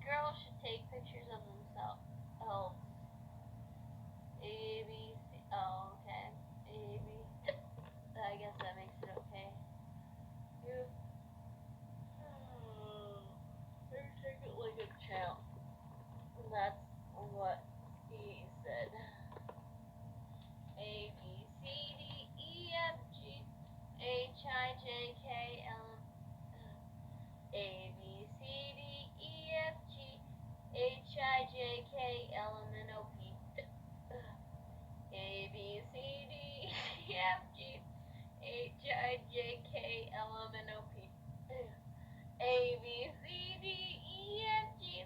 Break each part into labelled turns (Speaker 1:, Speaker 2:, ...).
Speaker 1: girls should take pictures of themselves. Oh, A, B, C. Oh, okay. A, B. I guess that makes it okay. You. They take it like a champ. That's what he said. A, B, C, D, E, F, G, H, I, J, K, L, A, B, C, D, E, F, G, H, I, J, K, L, M, N, O, P. A, B, C, D, E, F, G, H, I, J, K, L, M, N, O, P. A, B, C, D, E, F, G,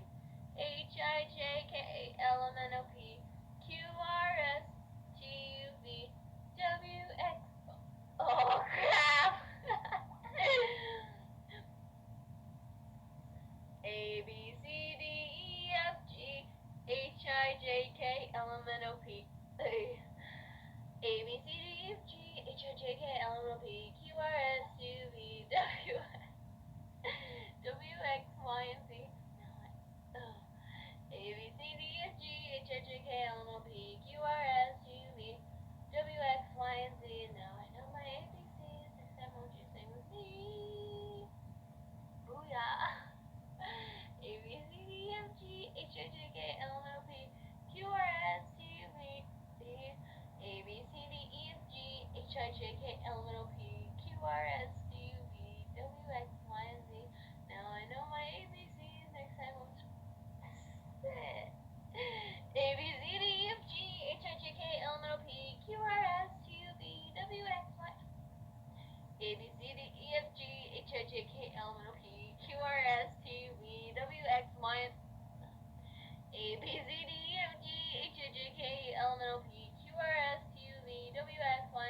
Speaker 1: H, I, J, K, L, M, N, O, P, Q, R, S, T, U, V, W, X. Oh, crap! A, B, C, D, E, F, G, H, I, J, K, L, M, N, O, P. A, B, C, D, E, F, G, H, I, J, K, L, M, N, O, P, Q, R, S, T, U, V, W, W, X, Y, and Z. A, B, C, D, E, F, G, H, I, J, K, L, M, N, O, P, Q, R, S, T, U, V, W, X, Y, and Z. Now I know my ABCs. Next time, won't you sing with me? Booyah! A, B, C, D, E, F, G, H, I, J, K, L, M, N, O, P, Q, R, S, T, U, V, A, B, C, D, E, F, G, H, I, J, K, L, M, N, O, P, Q, R, S, T, U, V, W, X, Y, and Z. Now I know my ABCs. Next time, won't you? A, B, C, D, E, F, G, H, I, J, K, L, M, N, O, P, Q, R, S, T, U, V, W, X, Y. A, B, C, D, E, F, G, H, I, J, K, L, M, N, O, P, Q, R, S, T, U, V, W, X, Y, and A, B, C, D, E, F, G, H, I, J, K, L, M, N, O, P, Q, R, S, T, U, V, W, X, Y,